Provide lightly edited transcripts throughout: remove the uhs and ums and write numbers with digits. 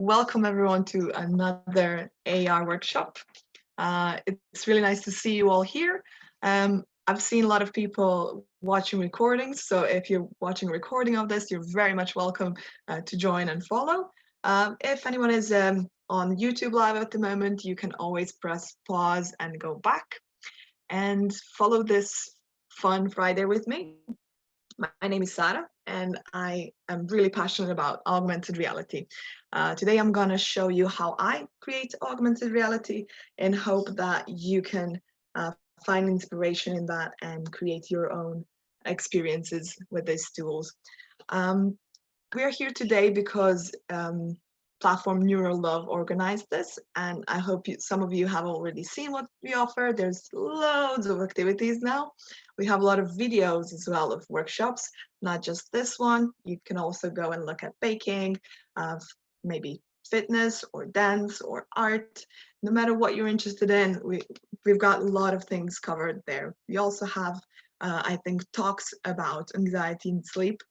Welcome everyone to another AR workshop. It's really nice to see you all here. I've seen a lot of people watching recordings, so if you're watching a recording of this, you're very much welcome to join and follow. If anyone is on YouTube Live at the moment, you can always press pause and go back and follow this fun Friday with me. My name is Sara, and I am really passionate about augmented reality. Today, I'm going to show you how I create augmented reality in hope that you can find inspiration in that and create your own experiences with these tools. We're here today because platform NeuroLove organized this, and I hope some of you have already seen what we offer. There's loads of activities now. We have a lot of videos as well of workshops, not just this one. You can also go and look at baking, maybe fitness or dance or art. No matter what you're interested in, we've got a lot of things covered there. We also have, I think, talks about anxiety and sleep.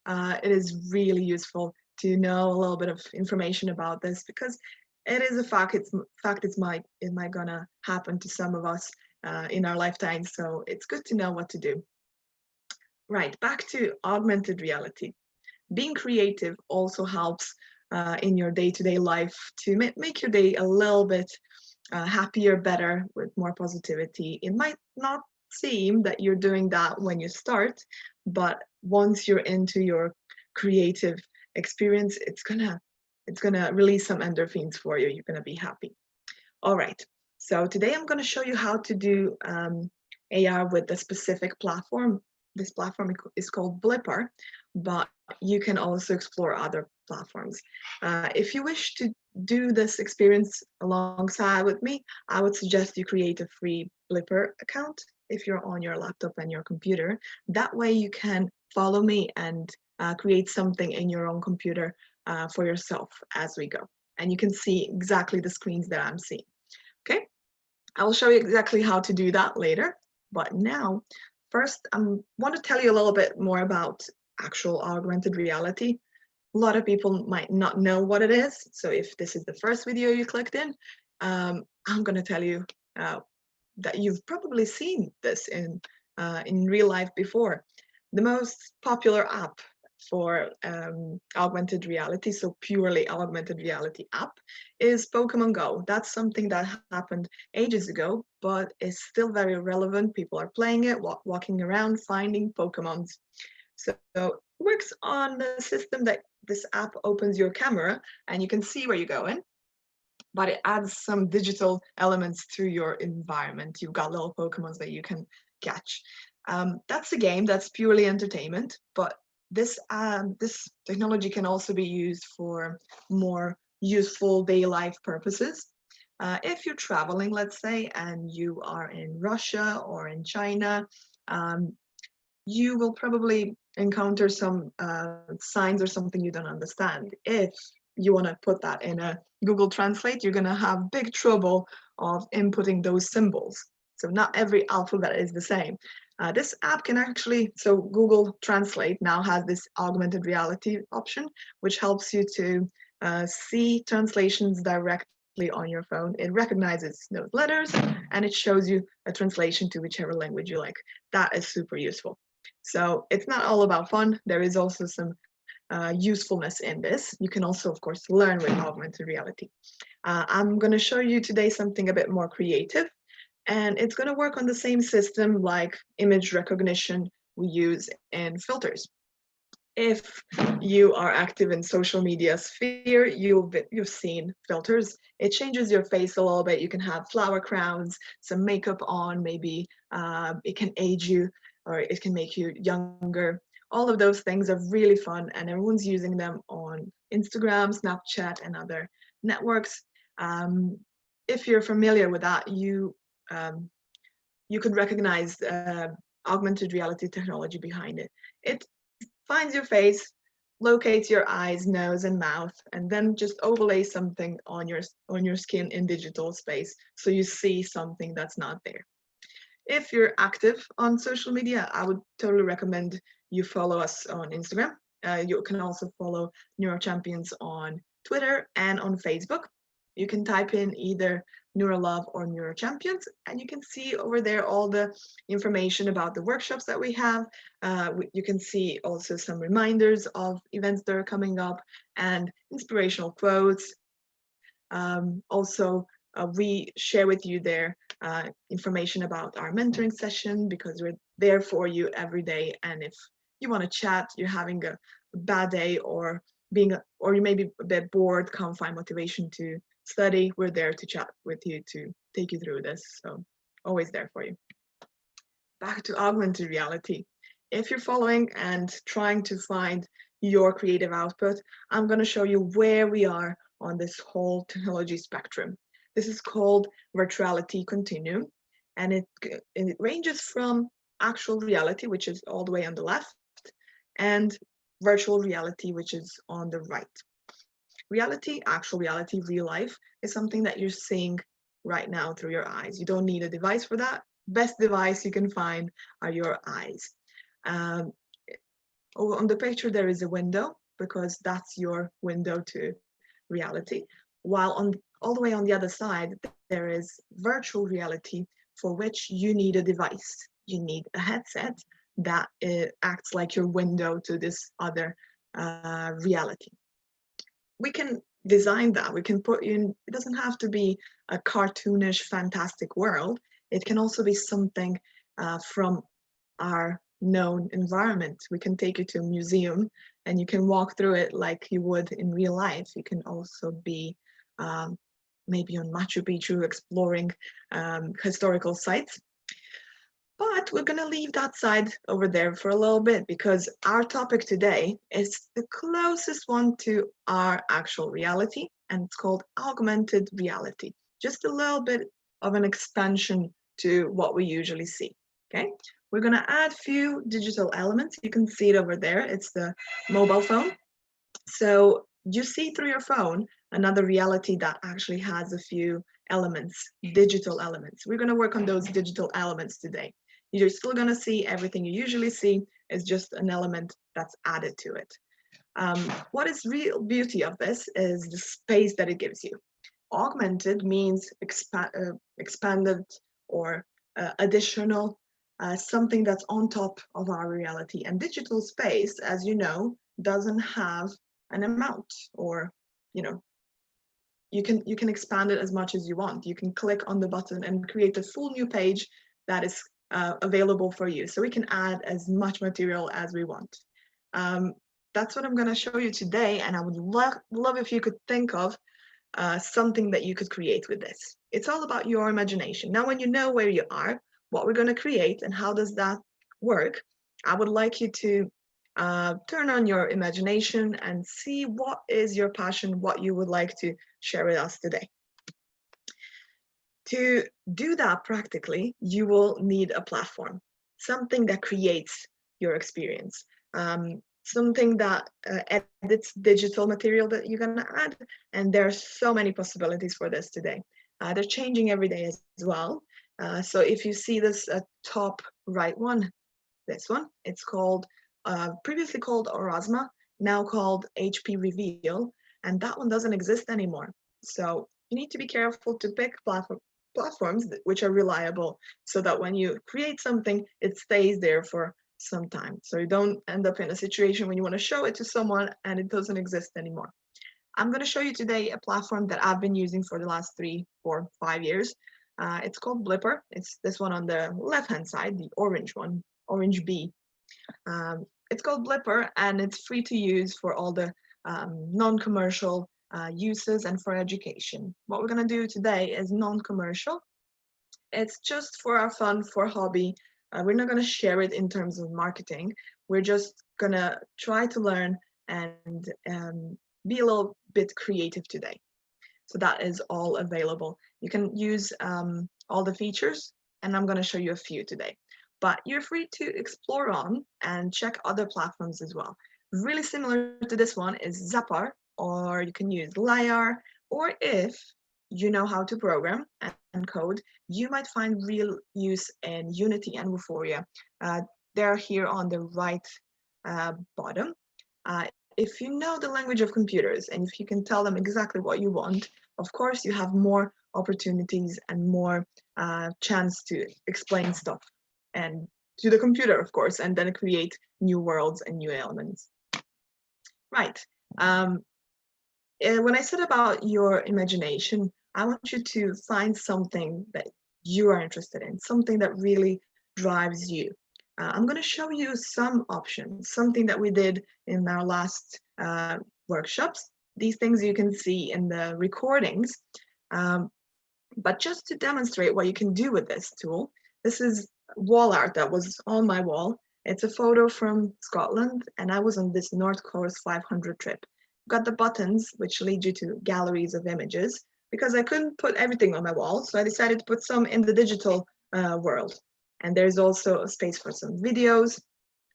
It is really useful to know a little bit of information about this because it is a fact. It might gonna happen to some of us in our lifetime. So it's good to know what to do. Right, back to augmented reality. Being creative also helps in your day-to-day life to make your day a little bit happier, better, with more positivity. It might not seem that you're doing that when you start, but once you're into your creative experience, it's gonna release some endorphins for you. You're gonna be happy. All right. So today I'm gonna show you how to do AR with a specific platform. This platform is called Blipper, but you can also explore other platforms. If you wish to do this experience alongside with me, I would suggest you create a free Blipper account if you're on your laptop and your computer. That way you can follow me and create something in your own computer for yourself as we go. And you can see exactly the screens that I'm seeing. Okay, I will show you exactly how to do that later. But now, first, I want to tell you a little bit more about actual augmented reality. A lot of people might not know what it is. So if this is the first video you clicked in, I'm going to tell you that you've probably seen this in real life before. The most popular app for augmented reality, so purely augmented reality app, is Pokemon Go. That's something that happened ages ago, but is still very relevant. People are playing it, walking around, finding Pokemons. So it works on the system that this app opens your camera and you can see where you're going, but it adds some digital elements to your environment. You've got little Pokemons that you can catch. That's a game, that's purely entertainment, but this technology can also be used for more useful day life purposes. If you're traveling, let's say, and you are in Russia or in China, you will probably encounter some signs or something you don't understand. If you want to put that in a Google Translate, you're going to have big trouble of inputting those symbols. So not every alphabet is the same. This app can actually, so Google Translate now has this augmented reality option, which helps you to see translations directly on your phone. It recognizes those letters and it shows you a translation to whichever language you like. That is super useful. So it's not all about fun. There is also some usefulness in this. You can also, of course, learn with augmented reality. I'm going to show you today something a bit more creative, and it's going to work on the same system like image recognition we use in filters. If you are active in social media sphere, you've seen filters. It changes your face a little bit. You can have flower crowns, some makeup on, maybe it can age you or it can make you younger. All of those things are really fun and everyone's using them on Instagram, Snapchat, and other networks. If you're familiar with that, you could recognize augmented reality technology behind it. It finds your face, locates your eyes, nose, and mouth, and then just overlays something on your skin in digital space, so you see something that's not there. If you're active on social media, I would totally recommend you follow us on Instagram. You can also follow NeuroChampions on Twitter, and on Facebook. You can type in either NeuroLove or NeuroChampions, and you can see over there all the information about the workshops that we have. You can see also some reminders of events that are coming up and inspirational quotes. Also, we share with you there information about our mentoring session because we're there for you every day. And if you want to chat, you're having a bad day or or you may be a bit bored, can't find motivation to study, we're there to chat with you to take you through this. So always there for you. Back to augmented reality. If you're following and trying to find your creative output, I'm going to show you where we are on this whole technology spectrum. This is called virtuality continuum, and it ranges from actual reality, which is all the way on the left, and virtual reality, which is on the right. Reality, actual reality, real life is something that you're seeing right now through your eyes. You don't need a device for that. Best device you can find are your eyes. Um, on the picture, there is a window because that's your window to reality. While all the way on the other side, there is virtual reality for which you need a device. You need a headset that acts like your window to this other reality. We can design that. We can put you in, it doesn't have to be a cartoonish, fantastic world. It can also be something from our known environment. We can take you to a museum and you can walk through it like you would in real life. You can also be maybe on Machu Picchu exploring historical sites. But we're going to leave that side over there for a little bit because our topic today is the closest one to our actual reality, and it's called augmented reality. Just a little bit of an expansion to what we usually see. Okay, we're going to add a few digital elements. You can see it over there. It's the mobile phone. So you see through your phone another reality that actually has a few elements, digital elements. We're going to work on those digital elements today. You're still going to see everything you usually see is just an element that's added to it. What is real beauty of this is the space that it gives you. Augmented means expanded or additional, something that's on top of our reality. And digital space, as you know, doesn't have an amount, or you can expand it as much as you want. You can click on the button and create a full new page that is available for you. So we can add as much material as we want. That's what I'm going to show you today, and I would love if you could think of something that you could create with this. It's all about your imagination. Now, when you know where you are, what we're going to create and how does that work, I would like you to turn on your imagination and see what is your passion, what you would like to share with us today. To do that practically, you will need a platform, something that creates your experience, something that edits digital material that you're going to add. And there are so many possibilities for this today. They're changing every day as well. So if you see this top right one, this one, it's called, previously called Orasma, now called HP Reveal, and that one doesn't exist anymore. So you need to be careful to pick platforms which are reliable so that when you create something, it stays there for some time. So you don't end up in a situation when you want to show it to someone and it doesn't exist anymore. I'm going to show you today a platform that I've been using for the last 3, 4, 5 years. It's called Blipper. It's this one on the left-hand side, the orange one, orange B. It's called Blipper, and it's free to use for all the non-commercial uses and for education. What we're going to do today is non-commercial. It's just for our fun, for hobby. We're not going to share it in terms of marketing. We're just going to try to learn and be a little bit creative today. So that is all available. You can use all the features, and I'm going to show you a few today. But you're free to explore on and check other platforms as well. Really similar to this one is Zappar, or you can use Lyar, or if you know how to program and code, you might find real use in Unity and Vuforia. They're here on the right bottom. if you know the language of computers and if you can tell them exactly what you want, of course you have more opportunities and more chance to explain stuff and to the computer, of course, and then create new worlds and new elements. Right. Um, when I said about your imagination, I want you to find something that you are interested in, something that really drives you. I'm going to show you some options, something that we did in our last workshops. These things you can see in the recordings. Um, but just to demonstrate what you can do with this tool, this is wall art that was on my wall. It's a photo from Scotland, and I was on this North Coast 500 trip. Got the buttons, which lead you to galleries of images, because I couldn't put everything on my wall, so I decided to put some in the digital world. And there's also a space for some videos,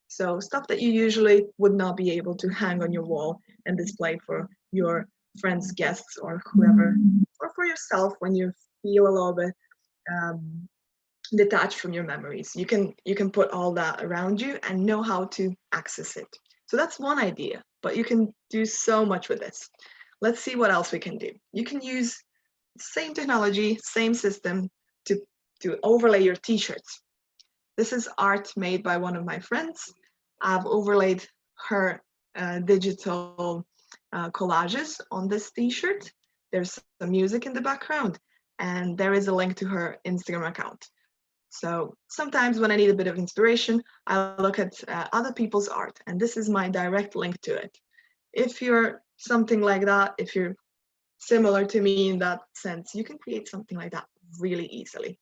so stuff that you usually would not be able to hang on your wall and display for your friends, guests, or whoever, or for yourself when you feel a little bit um, detached from your memories. You can put all that around you and know how to access it. So that's one idea, but you can do so much with this. Let's see what else we can do. You can use same technology, same system to overlay your t-shirts. This is art made by one of my friends. I've overlaid her digital collages on this t-shirt. There's some music in the background, and there is a link to her Instagram account. So sometimes when I need a bit of inspiration, I look at other people's art, and this is my direct link to it. If you're something like that, if you're similar to me in that sense, you can create something like that really easily.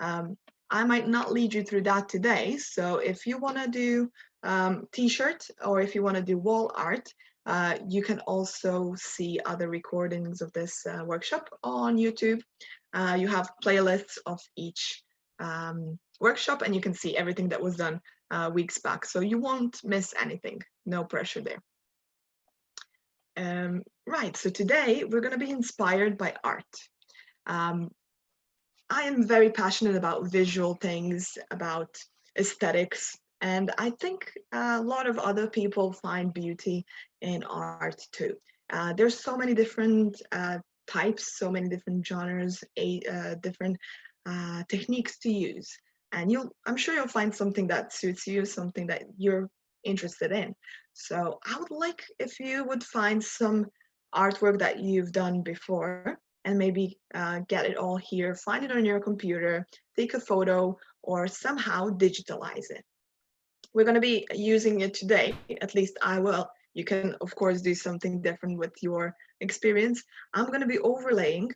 Um, I might not lead you through that today. So if you want to do t-shirt or if you want to do wall art, you can also see other recordings of this workshop on YouTube. You have playlists of each workshop and you can see everything that was done weeks back. So you won't miss anything. No pressure there. Right, so today we're going to be inspired by art. Um, I am very passionate about visual things, about aesthetics, and I think a lot of other people find beauty in art too. There's so many different types, so many different genres, different techniques to use, and I'm sure you'll find something that suits you, something that you're interested in. So I would like if you would find some artwork that you've done before and maybe get it all here, find it on your computer, take a photo, or somehow digitalize it. We're going to be using it today, at least I will. You can, of course, do something different with your experience. I'm going to be overlaying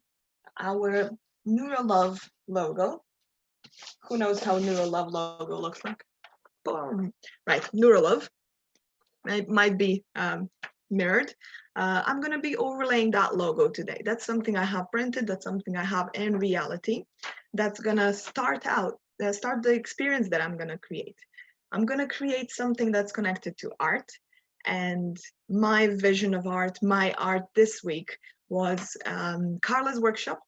our NeuroLove logo. Who knows how NeuroLove logo looks like? Boom. Right, NeuroLove. It might be mirrored. I'm going to be overlaying that logo today. That's something I have printed. That's something I have in reality. That's going to start the experience that I'm going to create. I'm going to create something that's connected to art. And my vision of art, my art this week was Carla's workshop.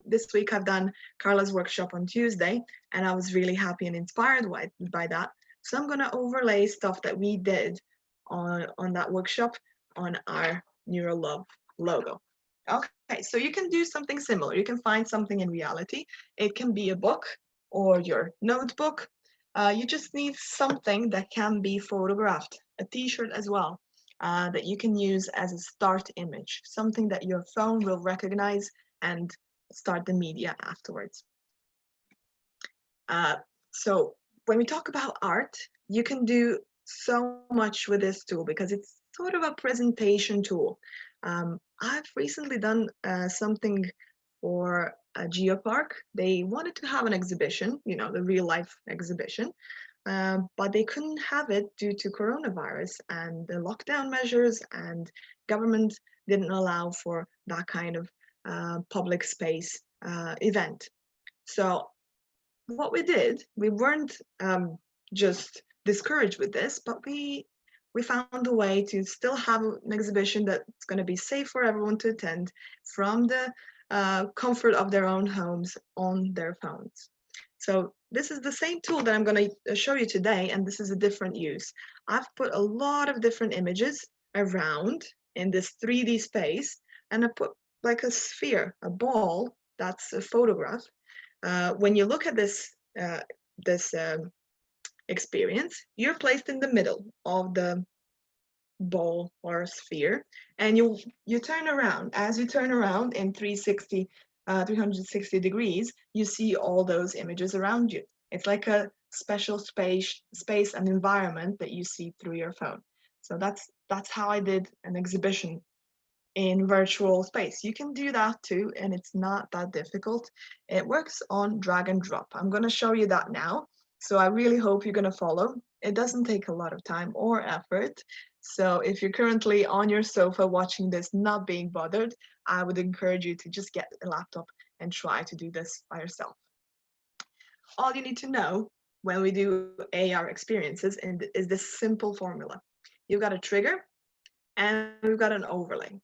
This week I've done Carla's workshop on Tuesday, and I was really happy and inspired by that. So I'm going to overlay stuff that we did on that workshop on our NeuroLove logo. Okay, so you can do something similar. You can find something in reality. It can be a book or your notebook. You just need something that can be photographed, a t-shirt as well, that you can use as a start image, something that your phone will recognize and start the media afterwards. So when we talk about art, you can do so much with this tool because it's sort of a presentation tool. I've recently done something for a geopark. They wanted to have an exhibition, the real life exhibition, but they couldn't have it due to coronavirus and the lockdown measures, and government didn't allow for that kind of public space event. So what we did, we weren't just discouraged with this, but we found a way to still have an exhibition that's going to be safe for everyone to attend from the comfort of their own homes on their phones. So this is the same tool that I'm going to show you today, and this is a different use. I've put a lot of different images around in this 3D space, and I put like a sphere, a ball, that's a photograph. When you look at this experience, you're placed in the middle of the ball or a sphere, and you turn around. As you turn around in 360 degrees, you see all those images around you. It's like a special space and environment that you see through your phone. So that's how I did an exhibition in virtual space. You can do that too, and it's not that difficult. It works on drag and drop. I'm going to show you that now. So I really hope you're going to follow. It doesn't take a lot of time or effort. So if you're currently on your sofa watching this, not being bothered, I would encourage you to just get a laptop and try to do this by yourself. All you need to know when we do AR experiences is this simple formula. You've got a trigger and we've got an overlay.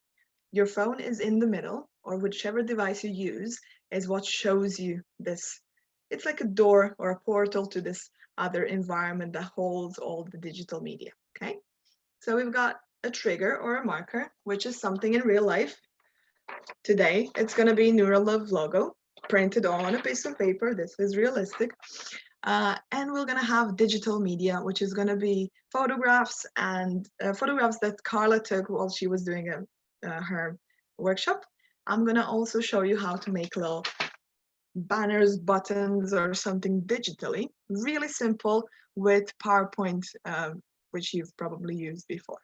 Your phone is in the middle, or whichever device you use is what shows you this. It's like a door or a portal to this other environment that holds all the digital media, okay? So we've got a trigger or a marker, which is something in real life. Today, it's gonna be NeuroLove logo printed on a piece of paper. This is realistic. And we're gonna have digital media, which is gonna be photographs and photographs that Carla took while she was doing her workshop. I'm gonna also show you how to make little banners, buttons, or something digitally, really simple with PowerPoint, which you've probably used before.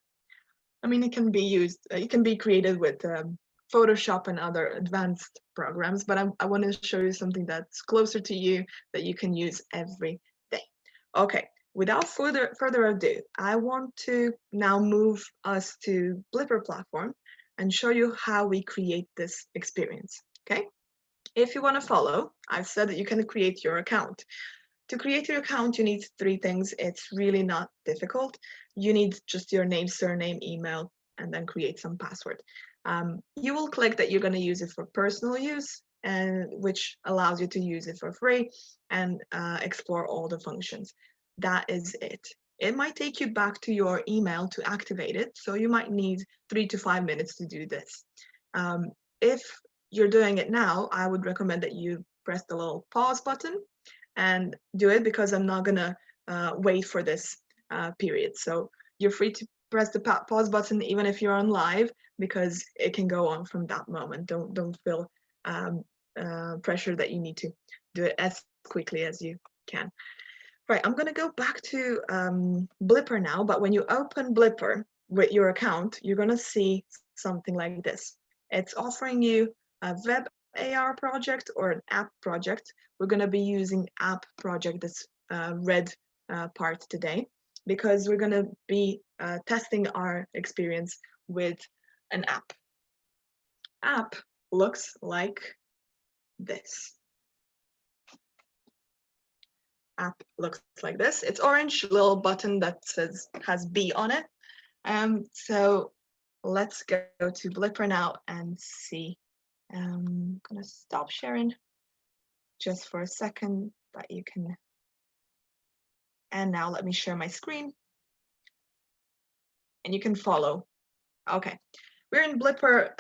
I mean, it can be used, it can be created with Photoshop and other advanced programs, but I want to show you something that's closer to you that you can use every day. Okay, without further ado, I want to now move us to Blipper platform and show you how we create this experience, okay? If you want to follow, I've said that you can create your account. To create your account, you need three things. It's really not difficult. You need just your name, surname, email, and then create some password. You will click that you're going to use it for personal use, and which allows you to use it for free and explore all the functions. That is it. It might take you back to your email to activate it, so you might need 3 to 5 minutes to do this. If you're doing it now, I would recommend that you press the little pause button and do it, because I'm not gonna wait for this period. So you're free to press the pause button even if you're on live, because it can go on from that moment. Don't feel pressure that you need to do it as quickly as you can. Right, I'm gonna go back to Blipper now, but when you open Blipper with your account, you're gonna see something like this. It's offering you a web AR project or an app project. We're going to be using app project, this red part today, because we're going to be testing our experience with an app. App looks like this. App looks like this. It's orange, little button that has B on it. So let's go to Blipper now and see. I'm gonna stop sharing just for a second that you can. And now let me share my screen and you can follow. Okay, we're in Blipper,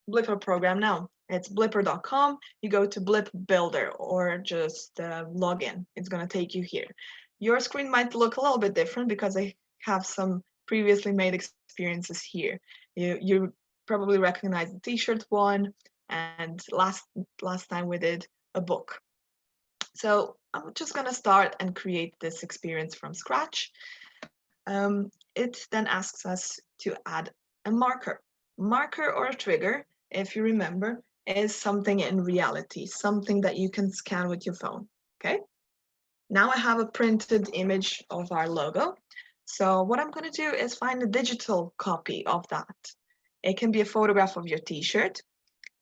Blipper program now. It's blipper.com. You go to Blip Builder or just log in. It's gonna take you here. Your screen might look a little bit different because I have some previously made experiences here. You probably recognize the t-shirt one, and last time we did a book. So I'm just gonna start and create this experience from scratch. It then asks us to add a marker. Marker or a trigger, if you remember, is something in reality, something that you can scan with your phone, okay? Now I have a printed image of our logo. So what I'm gonna do is find a digital copy of that. It can be a photograph of your t-shirt,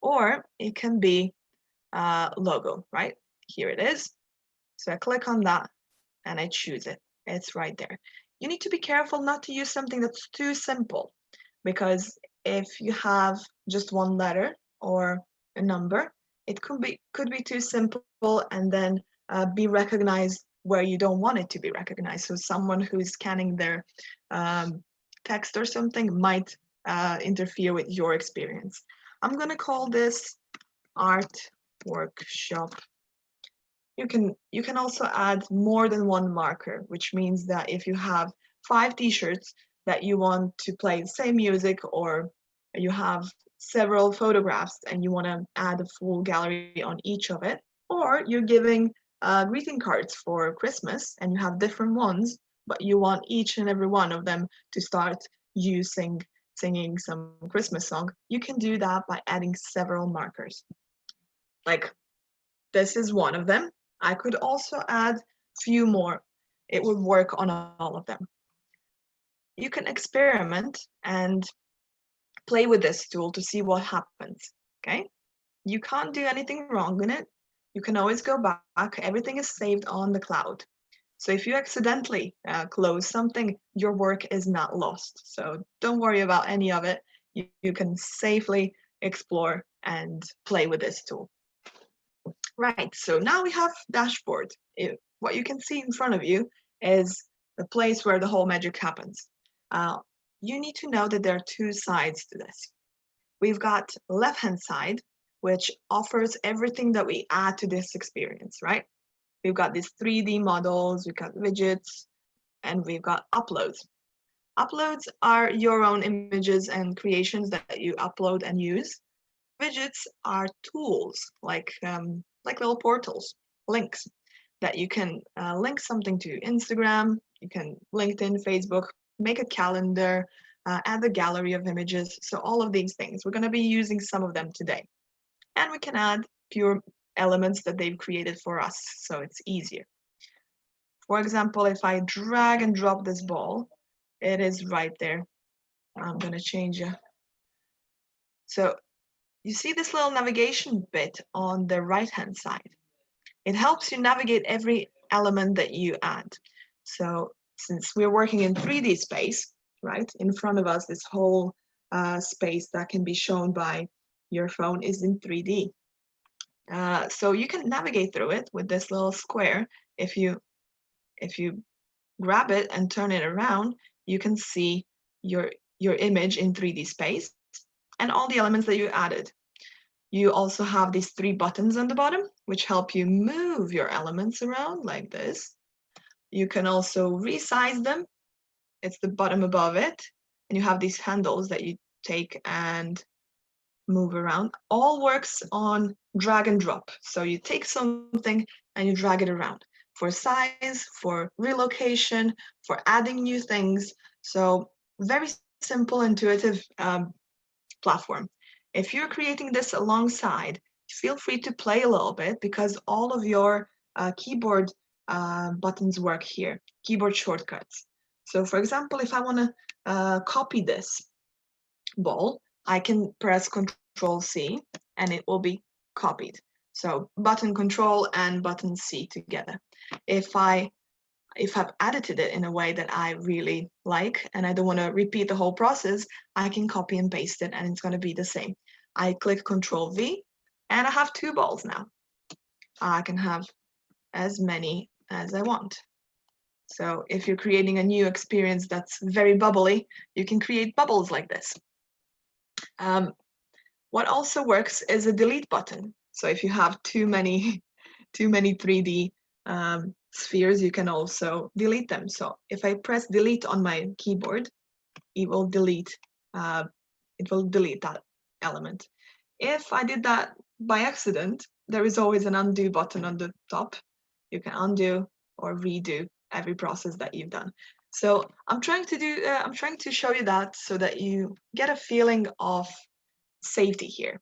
or it can be a logo, right? Here it is. So I click on that and I choose it. It's right there. You need to be careful not to use something that's too simple, because if you have just one letter or a number, it could be too simple and then be recognized where you don't want it to be recognized. So someone who's scanning their text or something might interfere with your experience. I'm gonna call this art workshop. You can also add more than one marker, which means that if you have 5 t-shirts that you want to play the same music, or you have several photographs and you want to add a full gallery on each of it, or you're giving greeting cards for Christmas and you have different ones, but you want each and every one of them to start using singing some Christmas song, you can do that by adding several markers. Like this is one of them. I could also add few more. It would work on all of them. You can experiment and play with this tool to see what happens. Okay? You can't do anything wrong in it. You can always go back. Everything is saved on the cloud. So if you accidentally close something, your work is not lost. So don't worry about any of it. You can safely explore and play with this tool. Right, so now we have dashboard. What you can see in front of you is the place where the whole magic happens. You need to know that there are 2 sides to this. We've got left-hand side, which offers everything that we add to this experience, right? We've got these 3D models, we've got widgets, and we've got uploads. Uploads are your own images and creations that you upload and use. Widgets are tools like little portals, links that you can link something to Instagram, you can LinkedIn, Facebook, make a calendar, add a gallery of images. So all of these things, we're going to be using some of them today. And we can add pure elements that they've created for us, so it's easier. For example, if I drag and drop this ball, it is right there. I'm going to change it. So you see this little navigation bit on the right-hand side. It helps you navigate every element that you add. So since we're working in 3D space, right, in front of us, this whole space that can be shown by your phone is in 3D. So you can navigate through it with this little square. If you grab it and turn it around, you can see your image in 3D space and all the elements that you added. You also have these 3 buttons on the bottom, which help you move your elements around like this. You can also resize them. It's the button above it. And you have these handles that you take and move around. All works on drag and drop. So you take something and you drag it around for size, for relocation, for adding new things. So very simple, intuitive platform. If you're creating this alongside, feel free to play a little bit because all of your keyboard buttons work here, keyboard shortcuts. So for example, if I want to copy this ball, I can press Control C and it will be copied. So button Control and button C together. If I've edited it in a way that I really like and I don't want to repeat the whole process, I can copy and paste it and it's going to be the same. I click Control V and I have 2 balls now. I can have as many as I want. So if you're creating a new experience that's very bubbly, you can create bubbles like this. What also works is a delete button. So if you have too many 3D spheres, you can also delete them. So if I press delete on my keyboard, it will delete that element. If I did that by accident, there is always an undo button on the top. You can undo or redo every process that you've done. So I'm trying to show you that so that you get a feeling of safety here.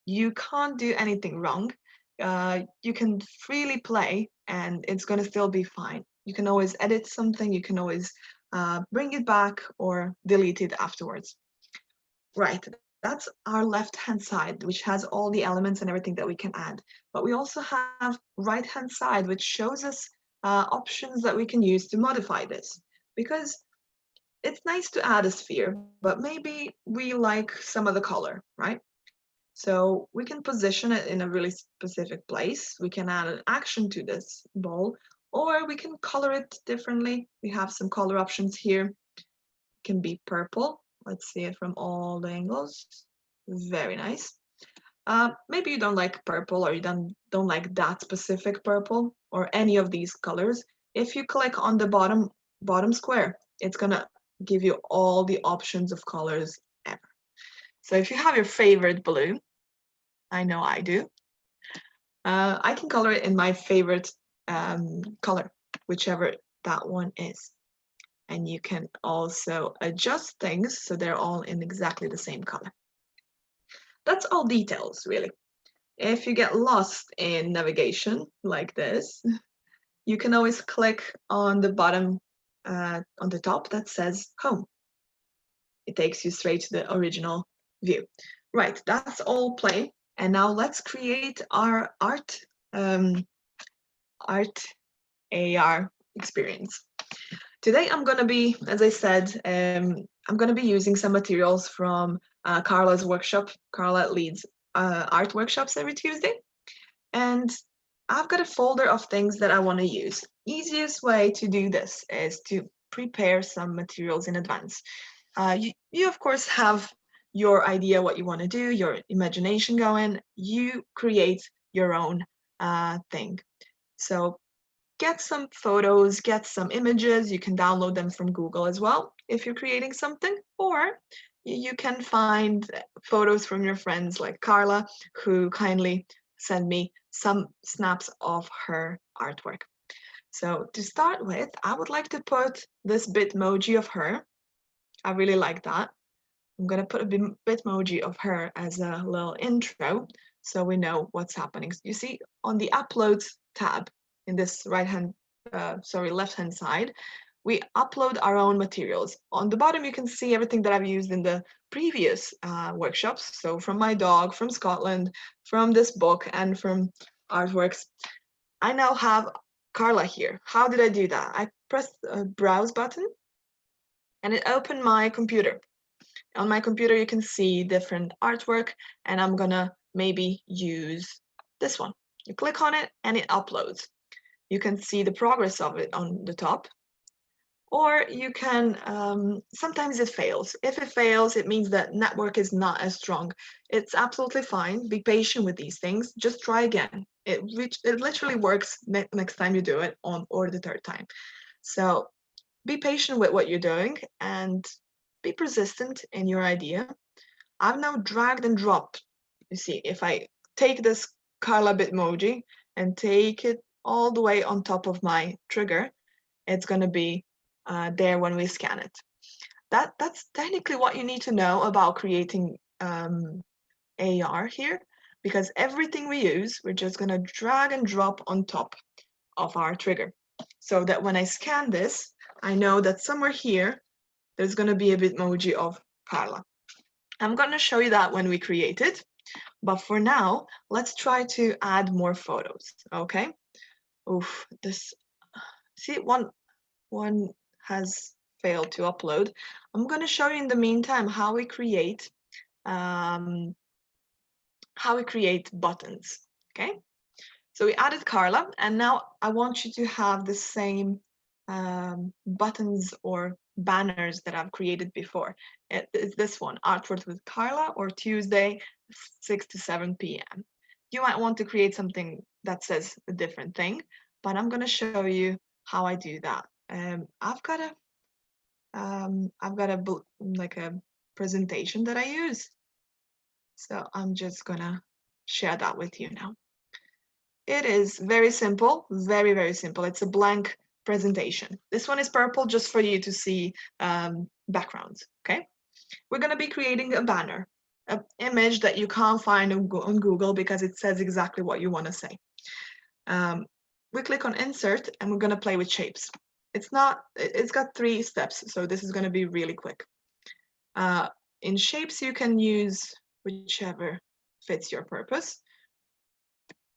You can't do anything wrong. You can freely play and it's going to still be fine. You can always edit something, you can always bring it back or delete it afterwards. Right, that's our left-hand side, which has all the elements and everything that we can add. But we also have right-hand side, which shows us options that we can use to modify this. Because it's nice to add a sphere, but maybe we like some of the color, right? So we can position it in a really specific place. We can add an action to this ball, or we can color it differently. We have some color options here. can be purple. Let's see it from all the angles. Very nice. Maybe you don't like purple, or you don't like that specific purple or any of these colors. If you click on the bottom square, it's gonna give you all the options of colors ever. So if you have your favorite blue, I know I do, I can color it in my favorite color, whichever that one is. And you can also adjust things so they're all in exactly the same color. That's all details, really. If you get lost in navigation like this, you can always click on the bottom, on the top that says home. It takes you straight to the original view. Right, that's all play. And now let's create our art AR experience. Today I'm going to be, as I said, I'm going to be using some materials from Carla's workshop. Carla leads art workshops every Tuesday. And I've got a folder of things that I want to use. Easiest way to do this is to prepare some materials in advance. You of course have your idea what you want to do, your imagination going. You create your own thing. So get some photos, get some images. You can download them from Google as well if you're creating something, or you can find photos from your friends like Carla, who kindly sent me some snaps of her artwork. So to start with, I would like to put this Bitmoji of her. I really like that. I'm going to put a Bitmoji of her as a little intro so we know what's happening. You see on the Uploads tab in this left-hand side, we upload our own materials. On the bottom, you can see everything that I've used in the previous workshops. So from my dog, from Scotland, from this book, and from artworks. I now have Carla here. How did I do that? I pressed a browse button and it opened my computer. On my computer, you can see different artwork, and I'm gonna maybe use this one. You click on it and it uploads. You can see the progress of it on the top, or you can, sometimes it fails. If it fails, it means that network is not as strong. It's absolutely fine. Be patient with these things. Just try again. It literally works next time you do it or the third time. So be patient with what you're doing and be persistent in your idea. I've now dragged and dropped. You see, if I take this Carla Bitmoji and take it all the way on top of my trigger, it's going to be there when we scan it. That's technically what you need to know about creating AR here, because everything we use, we're just going to drag and drop on top of our trigger, so that when I scan this, I know that somewhere here, there's going to be a Bitmoji of Carla. I'm going to show you that when we create it, but for now, let's try to add more photos, okay? Oof, see, one has failed to upload. I'm going to show you in the meantime how we create buttons, okay? So we added Carla, and now I want you to have the same buttons or banners that I've created before. It's this one, Artwork with Carla, or Tuesday, 6 to 7 p.m. You might want to create something that says a different thing, but I'm going to show you how I do that. I've got a presentation that I use, so I'm just gonna share that with you now. It is very simple, very, very simple. It's a blank presentation. This one is purple just for you to see backgrounds, okay? We're gonna be creating a banner, an image that you can't find on Google because it says exactly what you wanna say. We click on insert and we're gonna play with shapes. It's got 3 steps, so this is gonna be really quick. In shapes, you can use whichever fits your purpose.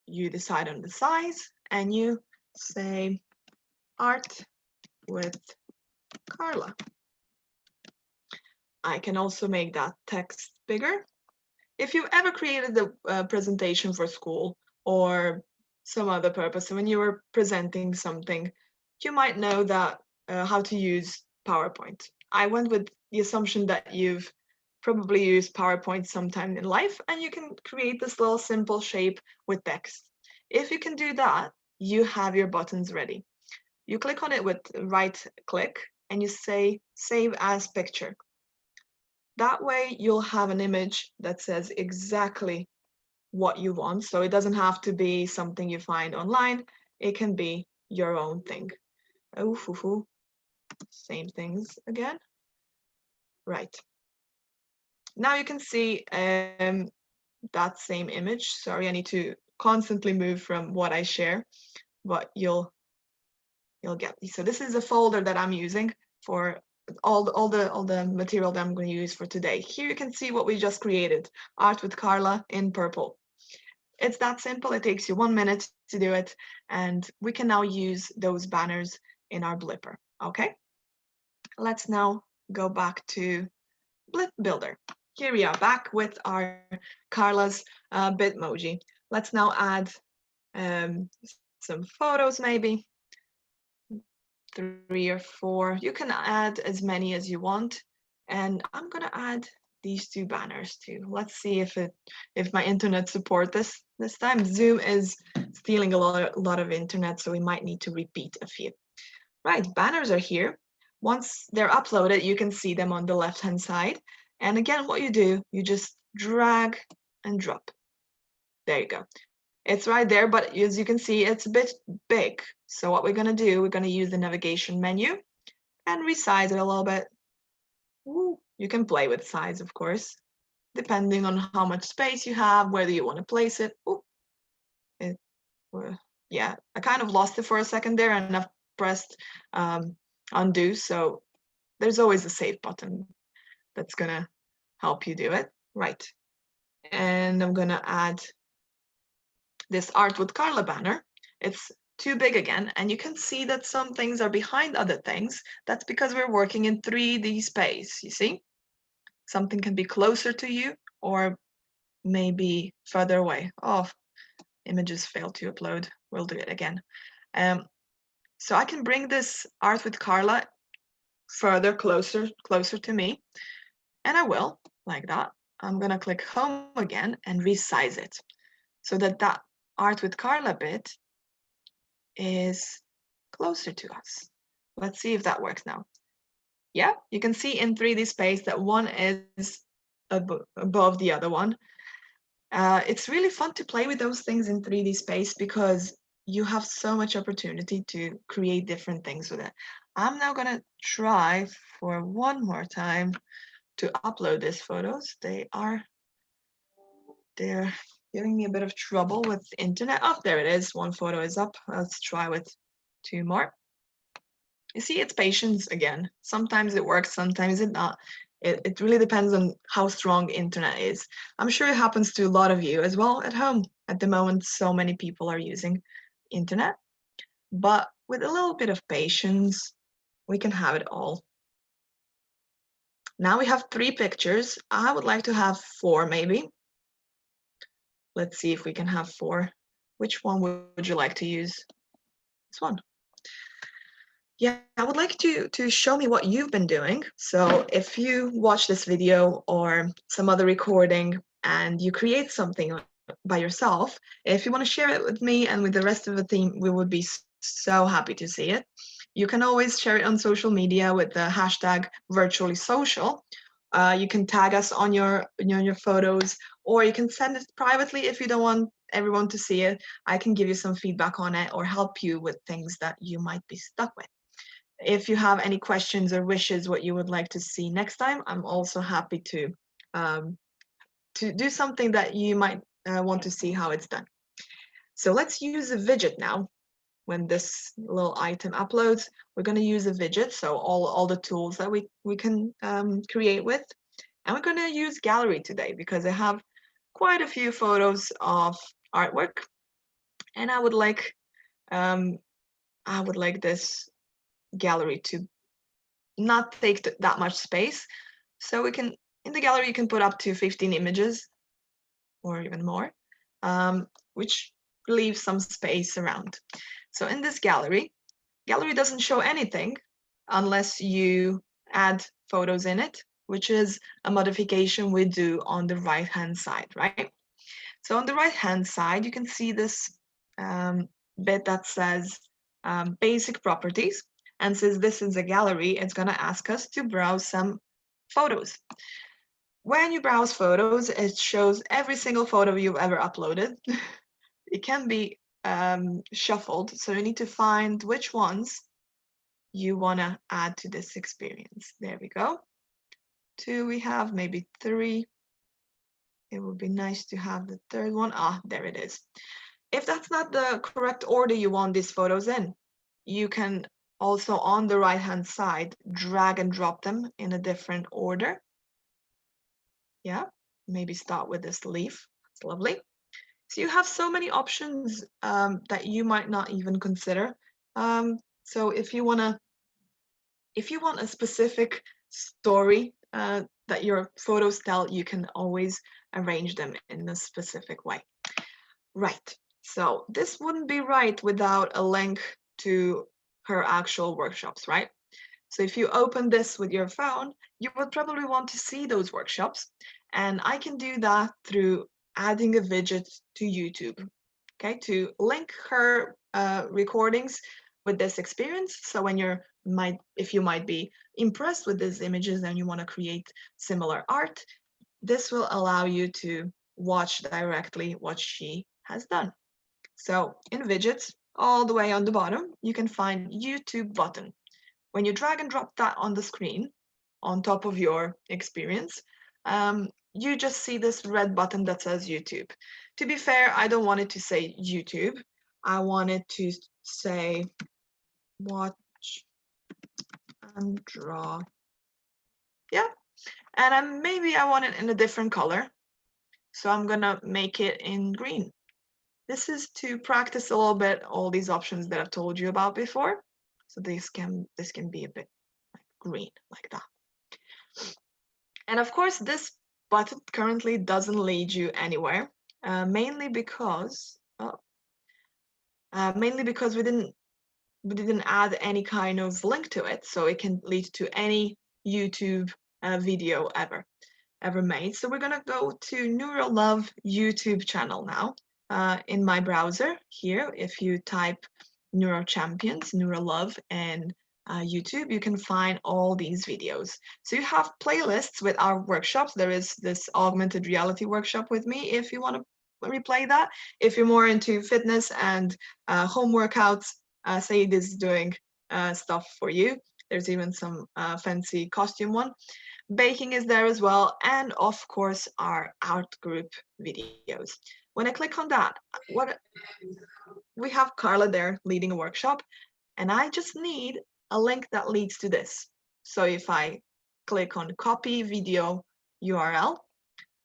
You decide on the size and you say art with Carla. I can also make that text bigger. If you've ever created a presentation for school or some other purpose, when you were presenting something, you might know that how to use PowerPoint. I went with the assumption that you've probably used PowerPoint sometime in life and you can create this little simple shape with text. If you can do that, you have your buttons ready. You click on it with right click and you say save as picture. That way you'll have an image that says exactly what you want. So it doesn't have to be something you find online. It can be your own thing. Oh, same things again. Right. Now you can see that same image. Sorry, I need to constantly move from what I share, but you'll get. So this is a folder that I'm using for all the material that I'm going to use for today. Here you can see what we just created, Art with Carla in purple. It's that simple. It takes you 1 minute to do it, and we can now use those banners in our blipper. Okay, let's now go back to Blip Builder. Here we are back with our Carla's Bitmoji. Let's now add some photos, maybe 3 or 4. You can add as many as you want. And I'm gonna add these 2 banners too. Let's see if my internet support this time. Zoom is stealing a lot of internet, so we might need to repeat a few. Right, banners are here. Once they're uploaded, you can see them on the left-hand side. And again, what you do, you just drag and drop. There you go. It's right there, but as you can see, it's a bit big. So what we're gonna do, we're gonna use the navigation menu and resize it a little bit. Ooh, you can play with size, of course, depending on how much space you have, whether you want to place it. Ooh, it yeah, I kind of lost it for a second there and I've pressed undo. So there's always a save button that's gonna help you do it. Right. And I'm gonna add this Art with Carla banner. It's too big again, and you can see that some things are behind other things. That's because we're working in 3D space, you see? Something can be closer to you or maybe further away. Oh, images failed to upload. We'll do it again. So I can bring this Art with Carla further, closer to me, and I will, like that. I'm gonna click home again and resize it so that Art with Carla bit is closer to us. Let's see if that works now. Yeah, you can see in 3D space that one is above the other one. It's really fun to play with those things in 3D space because you have so much opportunity to create different things with it. I'm now gonna try for one more time to upload these photos. They're giving me a bit of trouble with the internet. Oh, there it is. One photo is up. Let's try with 2 more. You see, it's patience again. Sometimes it works, sometimes it not. It really depends on how strong internet is. I'm sure it happens to a lot of you as well at home. At the moment, so many people are using internet. But with a little bit of patience, we can have it all. Now we have 3 pictures. I would like to have 4 maybe. Let's see if we can have 4. Which one would you like to use? This one. Yeah, I would like to show me what you've been doing. So if you watch this video or some other recording and you create something by yourself, if you want to share it with me and with the rest of the team, we would be so happy to see it. You can always share it on social media with the hashtag virtually social. You can tag us on your photos, or you can send it privately if you don't want everyone to see it. I can give you some feedback on it or help you with things that you might be stuck with. If you have any questions or wishes what you would like to see next time, I'm also happy to do something that you might want to see how it's done. So let's use a widget now. When this little item uploads, we're going to use a widget, so all the tools that we can create with. And we're going to use gallery today because I have quite a few photos of artwork, and I would like this gallery to not take that much space. So we can, in the gallery, you can put up to 15 images or even more, which leaves some space around. So in this gallery doesn't show anything unless you add photos in it, which is a modification we do on the right-hand side, right? So on the right-hand side, you can see this bit that says basic properties. And since this is a gallery, it's going to ask us to browse some photos. When you browse photos, it shows every single photo you've ever uploaded. It can be shuffled, so you need to find which ones you want to add to this experience. There we go. 2 we have, maybe 3. It would be nice to have the third one. Ah, there it is. If that's not the correct order you want these photos in, you can also on the right-hand side drag and drop them in a different order. Yeah, maybe start with this leaf. It's lovely. So you have so many options that you might not even consider. So if you want a specific story that your photos tell, you can always arrange them in a specific way. Right. So this wouldn't be right without a link to her actual workshops, right? So if you open this with your phone, you would probably want to see those workshops. And I can do that through adding a widget to YouTube, okay, to link her recordings with this experience. So when if you might be impressed with these images and you want to create similar art, this will allow you to watch directly what she has done. So in widgets, all the way on the bottom, you can find YouTube button. When you drag and drop that on the screen, on top of your experience, you just see this red button that says YouTube. To be fair, I don't want it to say YouTube. I want it to say watch and draw. Yeah, and maybe I want it in a different color. So I'm gonna make it in green. This is to practice a little bit all these options that I've told you about before. So this can be a bit like green, like that. And of course, this button currently doesn't lead you anywhere, mainly because we didn't add any kind of link to it, so it can lead to any YouTube video ever made. So we're gonna go to NeuroLove YouTube channel now. In my browser here, if you type Neuro Champions, NeuroLove, and YouTube, you can find all these videos. So you have playlists with our workshops. There is this augmented reality workshop with me if you want to replay that. If you're more into fitness and home workouts, say this is doing stuff for you. There's even some fancy costume one. Baking is there as well, and of course our art group videos. When I click on that, we have Carla there leading a workshop, and I just need a link that leads to this. So if I click on copy video URL,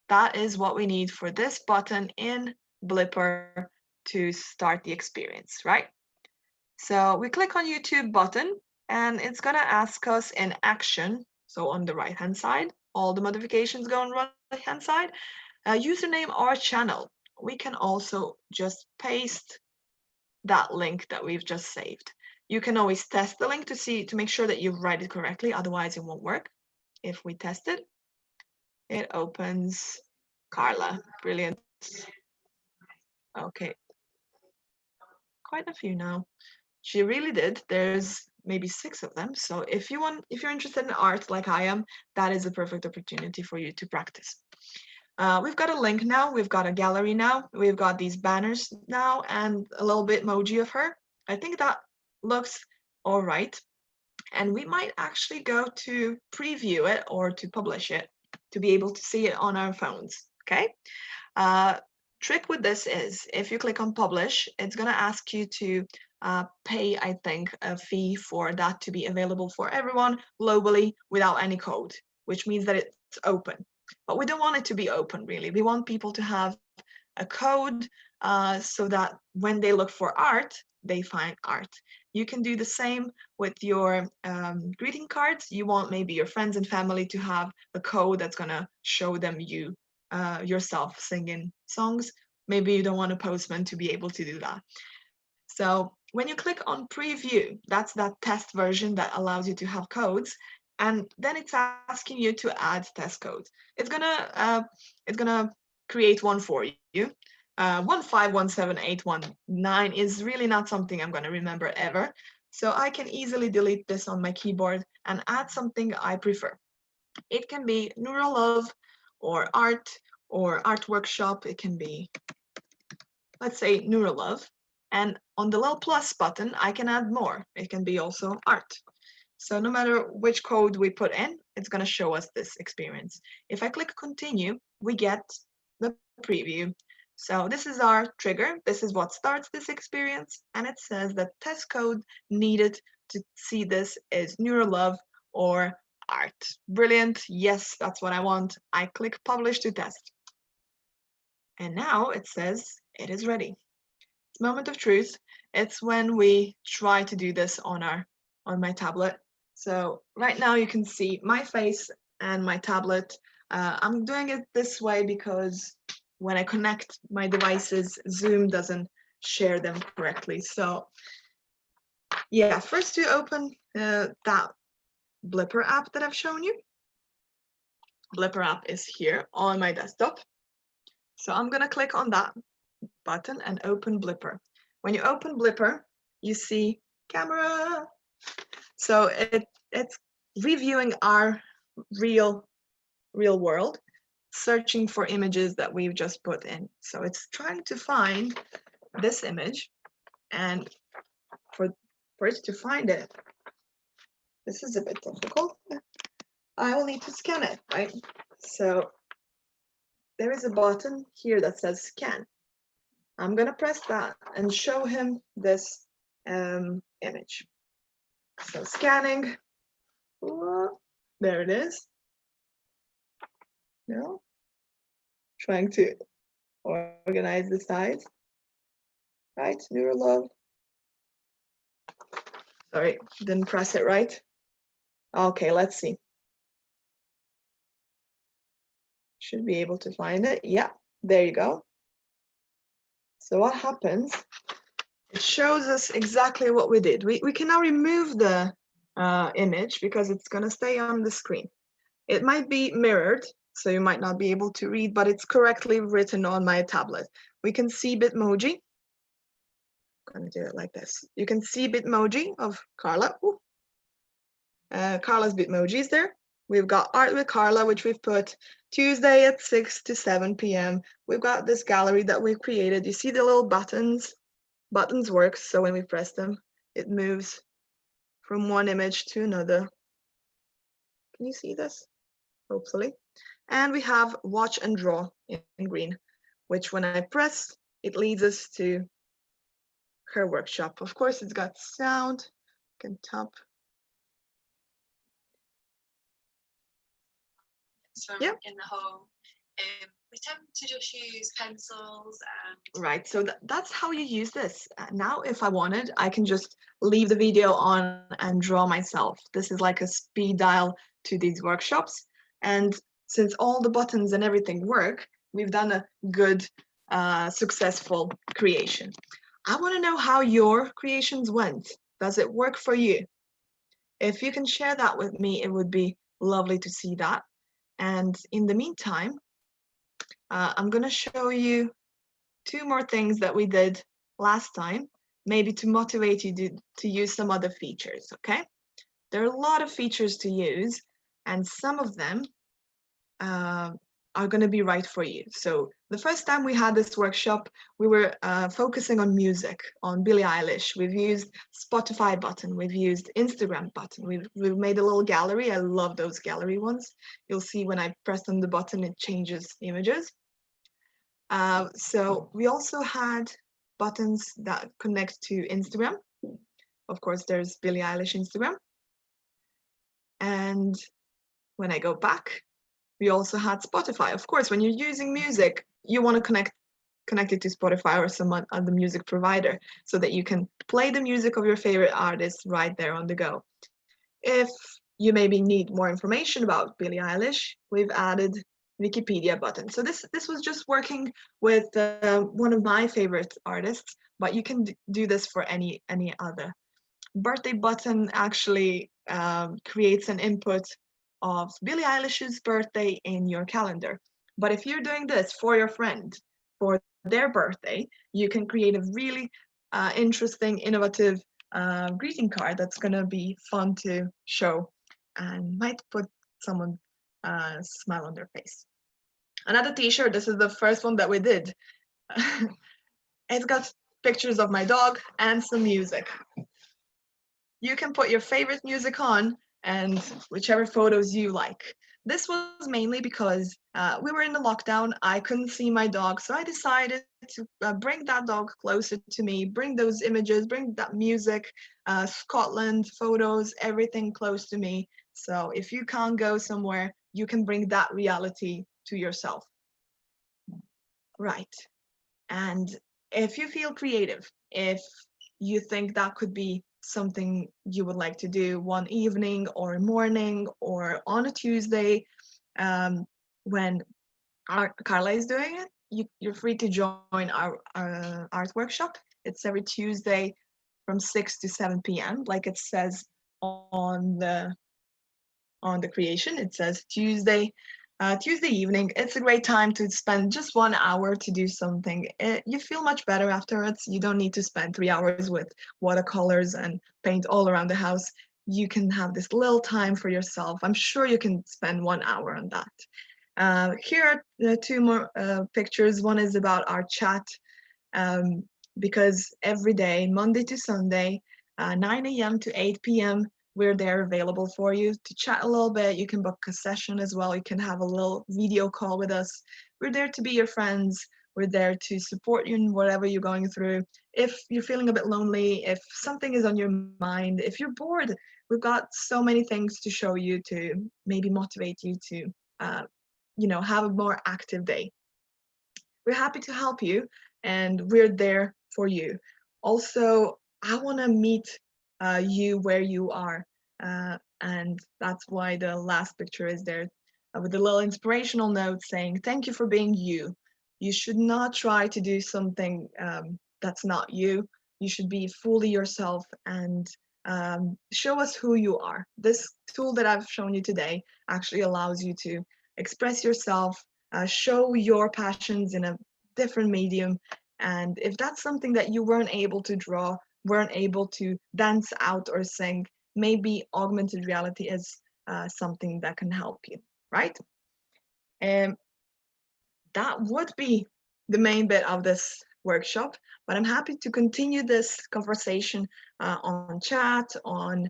that is what we need for this button in Blipper to start the experience, right? So we click on YouTube button, and it's gonna ask us in action, so on the right-hand side, all the modifications go on the right-hand side, username or channel. We can also just paste that link that we've just saved. You can always test the link to make sure that you write it correctly, otherwise it won't work. If we test it, it opens Carla. Brilliant. Okay, quite a few now. She really did. There's maybe 6 of them. So if you're interested in art like I am, that is a perfect opportunity for you to practice. We've got a link now, we've got a gallery now, we've got these banners now, and a little bit emoji of her. I think that looks all right. And we might actually go to preview it or to publish it to be able to see it on our phones, okay? Trick with this is if you click on publish, it's gonna ask you to pay, I think, a fee for that to be available for everyone globally without any code, which means that it's open. But we don't want it to be open, really. We want people to have a code so that when they look for art, they find art. You can do the same with your greeting cards. You want maybe your friends and family to have a code that's gonna show them yourself singing songs. Maybe you don't want a postman to be able to do that. So when you click on preview, that's that test version that allows you to have codes. and then it's asking you to add test codes. It's gonna create one for you. 1517819 is really not something I'm gonna remember ever. So I can easily delete this on my keyboard and add something I prefer. It can be NeuroLove or art workshop. It can be, let's say, NeuroLove. And on the little plus button, I can add more. It can be also art. So no matter which code we put in, it's going to show us this experience. If I click continue, we get the preview. So this is our trigger. This is what starts this experience. And it says that test code needed to see this is NeuroLove or art. Brilliant. Yes, that's what I want. I click publish to test. And now it says it is ready. It's moment of truth. It's when we try to do this on my tablet. So right now you can see my face and my tablet. I'm doing it this way because when I connect my devices, Zoom doesn't share them correctly. So yeah, first to open that Blipper app that I've shown you. Blipper app is here on my desktop. So I'm gonna click on that button and open Blipper. When you open Blipper, you see camera. So it's reviewing our real world, searching for images that we've just put in. So it's trying to find this image, and for it to find it, this is a bit difficult. I will need to scan it, right? So there is a button here that says scan. I'm gonna press that and show him this image. So scanning, there it is. No, trying to organize the sides. Right, NeuroLove. Sorry, didn't press it right. Okay, let's see. Should be able to find it. Yeah, there you go. So what happens? It shows us exactly what we did. We can now remove the image because it's going to stay on the screen. It might be mirrored, so you might not be able to read, but it's correctly written on my tablet. We can see Bitmoji. I'm going to do it like this. You can see Bitmoji of Carla. Carla's Bitmoji is there. We've got Art with Carla, which we've put Tuesday at 6 to 7 p.m. We've got this gallery that we've created. You see the little buttons? Buttons work, so when we press them, it moves from one image to another. Can you see this? Hopefully. And we have watch and draw in green, which when I press, it leads us to her workshop. Of course, it's got sound. You can tap. So yeah. In the whole, we tend to just use pencils and... Right, so that's how you use this. Now, if I wanted, I can just leave the video on and draw myself. This is like a speed dial to these workshops. And since all the buttons and everything work, we've done a good, successful creation. I want to know how your creations went. Does it work for you? If you can share that with me, it would be lovely to see that. And in the meantime, I'm going to show you 2 more things that we did last time, maybe to motivate you to use some other features, okay? There are a lot of features to use, and some of them are going to be right for you. So the first time we had this workshop, we were focusing on music, on Billie Eilish. We've used Spotify button, we've used Instagram button, we've made a little gallery. I love those gallery ones. You'll see when I press on the button, it changes images. So we also had buttons that connect to Instagram. Of course, there's Billie Eilish Instagram. And when I go back, we also had Spotify. Of course, when you're using music, you want to connect it to Spotify or some other music provider so that you can play the music of your favorite artist right there on the go. If you maybe need more information about Billie Eilish, we've added Wikipedia button. So this was just working with one of my favorite artists, but you can do this for any other birthday button actually creates an input of Billie Eilish's birthday in your calendar. But if you're doing this for your friend, for their birthday, you can create a really interesting, innovative greeting card that's going to be fun to show and might put someone smile on their face. Another t-shirt, this is the first one that we did. It's got pictures of my dog and some music. You can put your favorite music on and whichever photos you like. This was mainly because we were in the lockdown. I couldn't see my dog, so I decided to bring that dog closer to me, bring those images, bring that music, Scotland photos, everything close to me. So if you can't go somewhere, you can bring that reality to yourself. Right. And if you feel creative, if you think that could be something you would like to do one evening or morning or on a Tuesday, when Carla is doing it, you're free to join our art workshop. It's every Tuesday from 6 to 7 p.m. Like it says on the creation. It says Tuesday evening. It's a great time to spend just 1 hour to do something. You feel much better afterwards. You don't need to spend 3 hours with watercolors and paint all around the house. You can have this little time for yourself. I'm sure you can spend 1 hour on that. Here are two more pictures. One is about our chat, um, because every day, Monday to Sunday, 9 a.m. to 8 p.m., we're there available for you to chat a little bit. You can book a session as well. You can have a little video call with us. We're there to be your friends. We're there to support you in whatever you're going through. If you're feeling a bit lonely, if something is on your mind, if you're bored, we've got so many things to show you to maybe motivate you to, have a more active day. We're happy to help you and we're there for you. Also, I want to meet you where you are. And that's why the last picture is there with a little inspirational note saying, thank you for being you. You should not try to do something that's not you. You should be fully yourself and show us who you are. This tool that I've shown you today actually allows you to express yourself, show your passions in a different medium. And if that's something that you weren't able to draw, weren't able to dance out or sing, maybe augmented reality is something that can help you, right? And that would be the main bit of this workshop, but I'm happy to continue this conversation on chat, on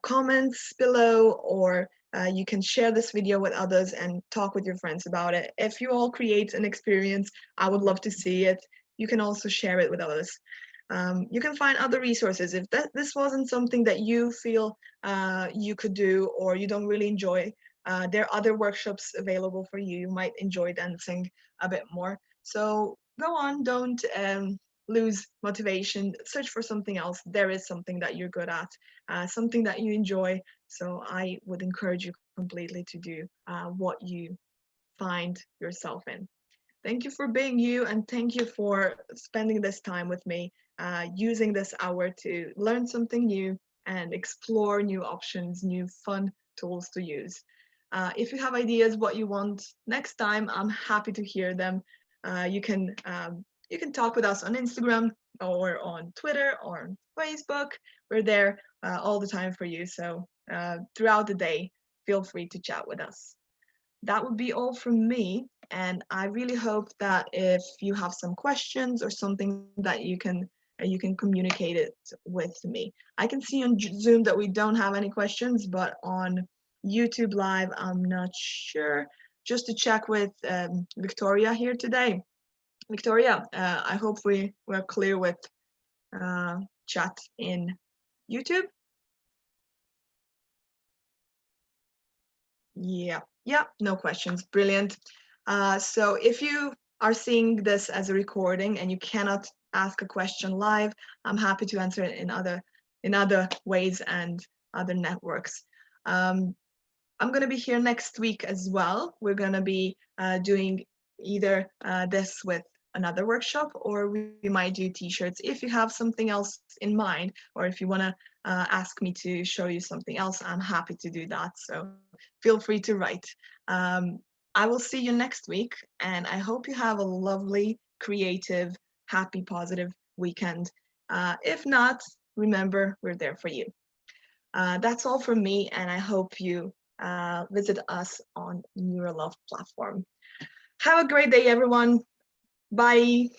comments below, or you can share this video with others and talk with your friends about it. If you all create an experience, I would love to see it. You can also share it with others. You can find other resources. If this wasn't something that you feel you could do or you don't really enjoy, there are other workshops available for you. You might enjoy dancing a bit more. So go on, don't lose motivation. Search for something else. There is something that you're good at, something that you enjoy. So I would encourage you completely to do what you find yourself in. Thank you for being you, and thank you for spending this time with me, using this hour to learn something new and explore new options, new fun tools to use. If you have ideas what you want next time, I'm happy to hear them. You can talk with us on Instagram or on Twitter or on Facebook. We're there all the time for you. So throughout the day, feel free to chat with us. That would be all from me. And I really hope that if you have some questions or something that you can communicate it with me. I can see on Zoom that we don't have any questions, but on YouTube Live, I'm not sure. Just to check with Victoria here today. Victoria, I hope we're clear with chat in YouTube. Yeah, no questions. Brilliant. So if you are seeing this as a recording and you cannot ask a question live, I'm happy to answer it in other ways and other networks. I'm going to be here next week as well. We're going to be doing either this with another workshop, or we might do t-shirts. If you have something else in mind, or if you want to ask me to show you something else, I'm happy to do that. So feel free to write. I will see you next week, and I hope you have a lovely, creative, happy, positive weekend. If not, remember, we're there for you. That's all from me, and I hope you visit us on NeuroLove platform. Have a great day, everyone. Bye.